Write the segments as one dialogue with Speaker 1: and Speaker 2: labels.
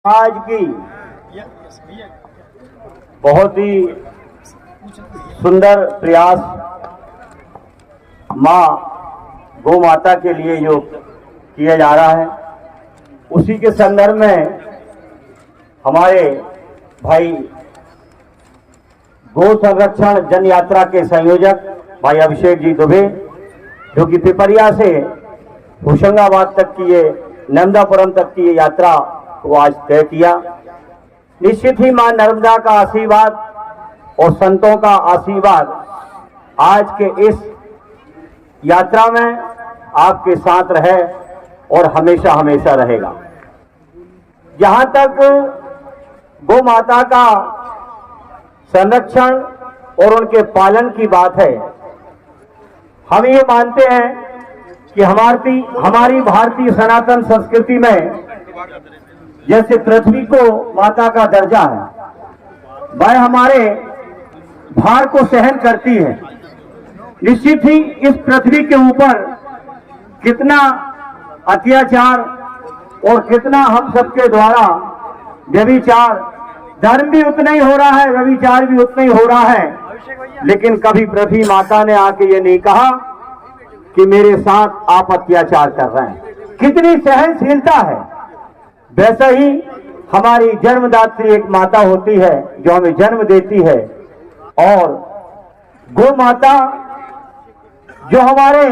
Speaker 1: आज की बहुत ही सुंदर प्रयास माँ गौ माता के लिए जो किया जा रहा है, उसी के संदर्भ में हमारे भाई गौ संरक्षण जन यात्रा के संयोजक भाई अभिषेक जी दुबे, जो कि पिपरिया से होशंगाबाद तक की ये नर्मदापुरम तक की ये यात्रा को आज तय किया। निश्चित ही मां नर्मदा का आशीर्वाद और संतों का आशीर्वाद आज के इस यात्रा में आपके साथ रहे और हमेशा हमेशा रहेगा। जहां तक गौ माता का संरक्षण और उनके पालन की बात है, हम ये मानते हैं कि हमारी भारतीय सनातन संस्कृति में जैसे पृथ्वी को माता का दर्जा है, वह हमारे भार को सहन करती है। निश्चित ही इस पृथ्वी के ऊपर कितना अत्याचार और कितना हम सबके द्वारा व्यभिचार, धर्म भी उतना ही हो रहा है, व्यभिचार भी उतना ही हो रहा है, लेकिन कभी पृथ्वी माता ने आके ये नहीं कहा कि मेरे साथ आप अत्याचार कर रहे हैं। कितनी सहनशीलता है। वैसा ही हमारी जन्मदात्री एक माता होती है जो हमें जन्म देती है, और गौ माता जो हमारे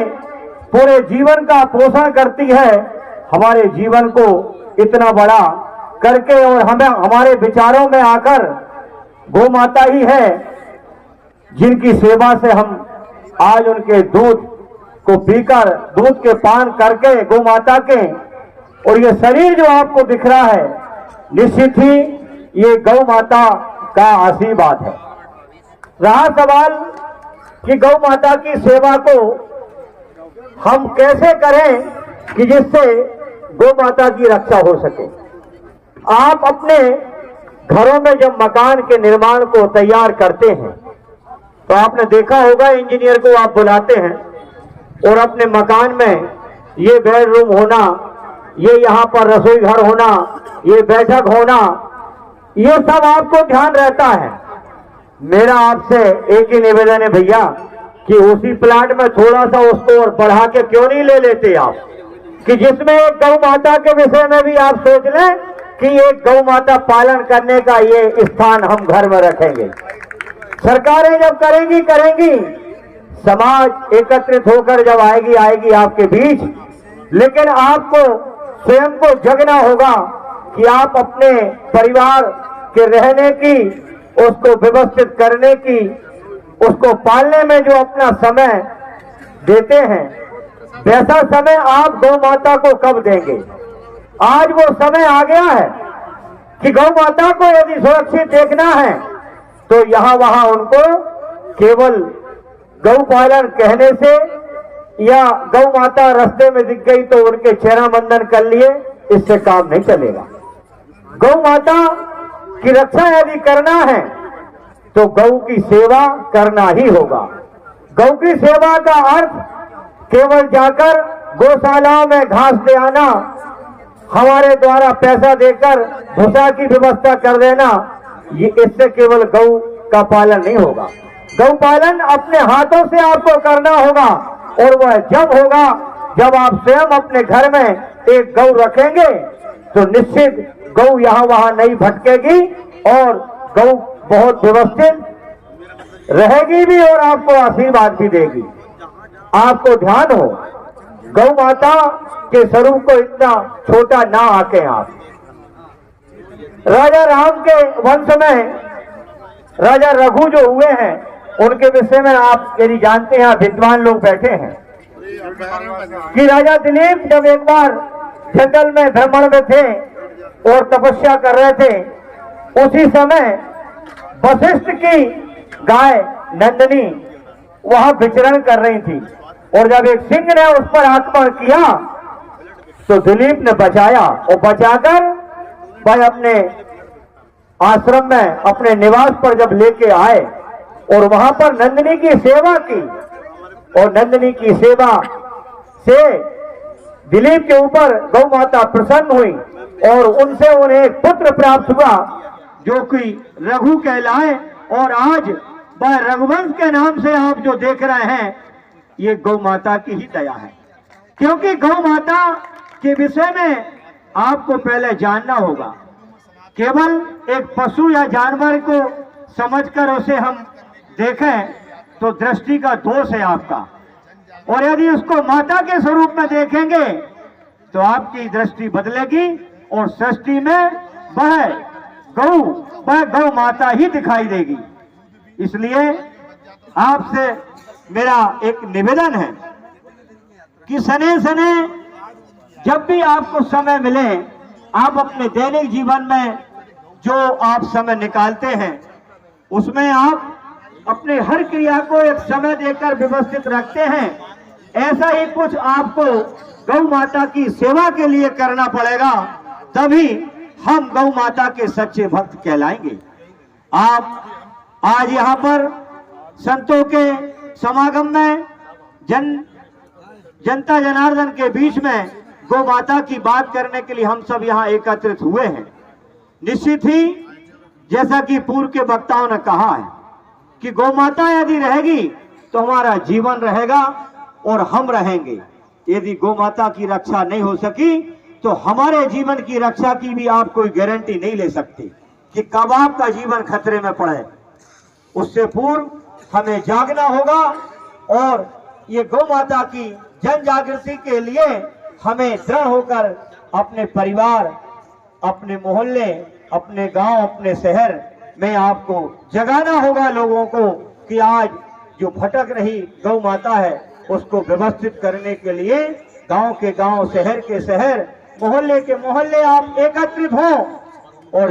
Speaker 1: पूरे जीवन का पोषण करती है, हमारे जीवन को इतना बड़ा करके और हमें हमारे विचारों में आकर गौ माता ही है जिनकी सेवा से हम आज उनके दूध को पीकर, दूध के पान करके गौ माता के, और ये शरीर जो आपको दिख रहा है, निश्चित ही ये गौ माता का आशीर्वाद है। रहा सवाल कि गौ माता की सेवा को हम कैसे करें कि जिससे गौ माता की रक्षा हो सके। आप अपने घरों में जब मकान के निर्माण को तैयार करते हैं तो आपने देखा होगा इंजीनियर को आप बुलाते हैं और अपने मकान में ये बेडरूम होना, ये यहाँ पर रसोई घर होना, ये बैठक होना, ये सब आपको ध्यान रहता है। मेरा आपसे एक ही निवेदन है भैया कि उसी प्लाट में थोड़ा सा उसको और बढ़ा के क्यों नहीं ले लेते आप, कि जिसमें एक गौ माता के विषय में भी आप सोच लें कि एक गौ माता पालन करने का ये स्थान हम घर में रखेंगे। सरकारें जब करेंगी, समाज एकत्रित होकर जब आएगी आपके बीच, लेकिन आपको स्वयं को जगना होगा कि आप अपने परिवार के रहने की, उसको व्यवस्थित करने की, उसको पालने में जो अपना समय देते हैं, वैसा समय आप गौ माता को कब देंगे। आज वो समय आ गया है कि गौ माता को यदि सुरक्षित देखना है तो यहाँ वहां उनको केवल गौ पालन कहने से या गौ माता रास्ते में दिख गई तो उनके चेहरा बंदन कर लिए, इससे काम नहीं चलेगा। गौ माता की रक्षा यदि करना है तो गौ की सेवा करना ही होगा। गौ की सेवा का अर्थ केवल जाकर गौशालाओं में घास ले आना, हमारे द्वारा पैसा देकर भूसा की व्यवस्था कर देना, ये इससे केवल गौ का पालन नहीं होगा। गौ पालन अपने हाथों से आपको करना होगा, और वह जब होगा जब आप स्वयं अपने घर में एक गौ रखेंगे तो निश्चित गौ यहाँ वहां नहीं भटकेगी और गौ बहुत व्यवस्थित रहेगी भी और आपको आशीर्वाद भी देगी। आपको ध्यान हो, गौ माता के स्वरूप को इतना छोटा ना आके आप। राजा राम के वंश में राजा रघु जो हुए हैं, उनके विषय में आप यदि जानते हैं, विद्वान लोग बैठे हैं, कि राजा दिलीप जब एक बार जंगल में भ्रमण में थे और तपस्या कर रहे थे, उसी समय वशिष्ठ की गाय नंदिनी वहां विचरण कर रही थी, और जब एक सिंह ने उस पर आक्रमण किया तो दिलीप ने बचाया, और बचाकर वह अपने आश्रम में अपने निवास पर जब लेके आए और वहां पर नंदिनी की सेवा की, और नंदिनी की सेवा से दिलीप के ऊपर गौ माता प्रसन्न हुई और उनसे उन्हें एक पुत्र प्राप्त हुआ जो कि रघु कहलाए। और आज वह रघुवंश के नाम से आप जो देख रहे हैं, ये गौ माता की ही दया है। क्योंकि गौ माता के विषय में आपको पहले जानना होगा। केवल एक पशु या जानवर को समझकर उसे हम देखें तो दृष्टि का दोष है आपका, और यदि उसको माता के स्वरूप में देखेंगे तो आपकी दृष्टि बदलेगी और सृष्टि में वह गौ माता ही दिखाई देगी। इसलिए आपसे मेरा एक निवेदन है कि सने सने जब भी आपको समय मिले, आप अपने दैनिक जीवन में जो आप समय निकालते हैं उसमें आप अपने हर क्रिया को एक समय देकर व्यवस्थित रखते हैं। ऐसा ही कुछ आपको गौ माता की सेवा के लिए करना पड़ेगा, तभी हम गौ माता के सच्चे भक्त कहलाएंगे। आप आज यहाँ पर संतों के समागम में जनता जनार्दन के बीच में गौ माता की बात करने के लिए हम सब यहाँ एकत्रित हुए हैं। निश्चित ही जैसा कि पूर्व के वक्ताओं ने कहा है कि गौ माता यदि रहेगी तो हमारा जीवन रहेगा और हम रहेंगे। यदि गौ माता की रक्षा नहीं हो सकी तो हमारे जीवन की रक्षा की भी आप कोई गारंटी नहीं ले सकते कि कब आपका जीवन खतरे में पड़े। उससे पूर्व हमें जागना होगा और ये गौ माता की जन जागृति के लिए हमें दृढ़ होकर अपने परिवार, अपने मोहल्ले, अपने गांव, अपने शहर में आपको जगाना होगा लोगों को कि आज जो भटक रही गौ माता है उसको व्यवस्थित करने के लिए गांव के गांव, शहर के शहर, मोहल्ले के मोहल्ले आप एकत्रित हो और